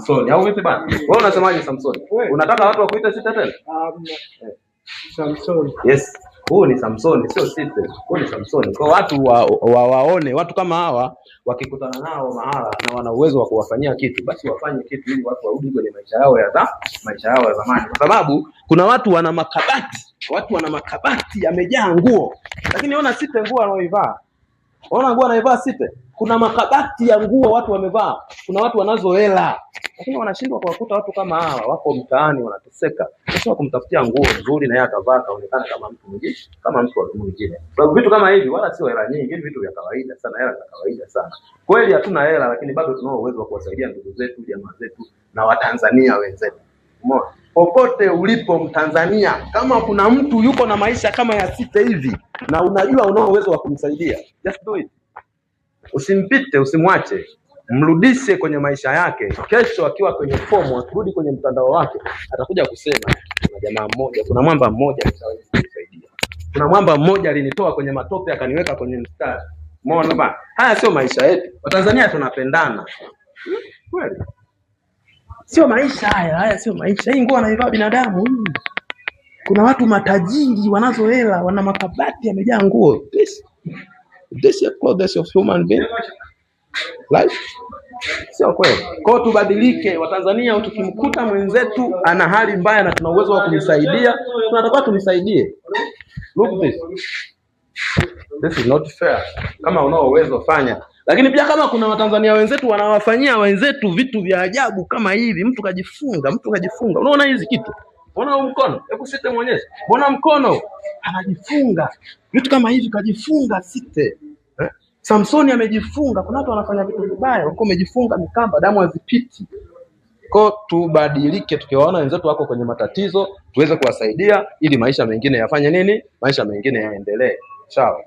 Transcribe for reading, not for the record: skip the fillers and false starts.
Samsoni au vipi bana? Wewe unasemaje Samsoni? Unataka watu wakuite Sita tena? Samsoni. Yes. Huyu ni Samsoni, sio Sita. Huyu ni Samsoni. Kwa watu waone watu kama hawa wakikutana nao mahala na wana uwezo wa kuwafanyia kitu, basi wafanye kitu ili watu warudi kwenye maisha yao ya zamani. Kwa sababu kuna watu wana makabati yamejaa nguo. Lakini ona Sita nguo anaoivaa. Ona nguo anaivaa Sita. Kuna makabati ya nguo watu wamevaa. Kuna watu wanazo hela. Lakini wanashindwa kuwakuta watu kama hawa wako mtaani wanateseka. Sasa kumtafutia nguo nzuri na yeye akavaa kaonekana kama mtu mwingine, kama mtu mwingine. Sababu vitu kama hivi wala sio hela nyingi, vitu vya kawaida sana, hela za kawaida sana. Kweli hatuna hela lakini bado tunao uwezo wa kuwasaidia ndugu zetu, jamaa zetu na Watanzania wenzetu. Umeona? Popote ulipo Mtanzania, kama kuna mtu yuko na maisha kama ya Sita hivi na unajua unao uwezo wa kumsaidia, just do it. Usimpite, usimwache. Mrudishe kwenye maisha yake. Kesho akiwa kwenye fomu, akirudi kwenye mtandao wake, atakuja kusema kuna jamaa mmoja, kuna mwamba mmoja alisaidia. Kuna mwamba mmoja alinitoa kwenye matope akaniweka kwenye mstari. Umeona bana? Haya sio maisha yetu. Watanzania tunapendana. Kweli. Sio maisha haya sio maisha. Hii nguo anaivaa binadamu. Kuna watu matajiri wanazo hela, wana makabati yamejaa nguo. This is clothes of human being. Life. Sio kweli. Kwa tubadilike Watanzania, tukimkuta mwenzetu ana hali mbaya na tuna uwezo wa kumsaidia, tunatakiwa tumsaidie. Look this. This is not fair. Kama unao uwezo fanya. Lakini pia kama kuna Watanzania wenzetu wanawafanyia wenzetu vitu vya ajabu kama hivi, mtu kajifunga. Unaona hizi kitu? Unaona mkono? Hebu Sita muonyeshe. Mbona mkono anajifunga? Vitu kama hivi kajifunga Sita. Samsoni amejifunga. Kuna watu wanafanya vitu vibaya, wako wamejifunga mikamba, damu hazipiti. Kwa tubadilike, tukiwaona wenzetu wako kwenye matatizo, tuweze kuwasaidia ili maisha mengine yafanye nini? Maisha mengine yaendelee. Sawa.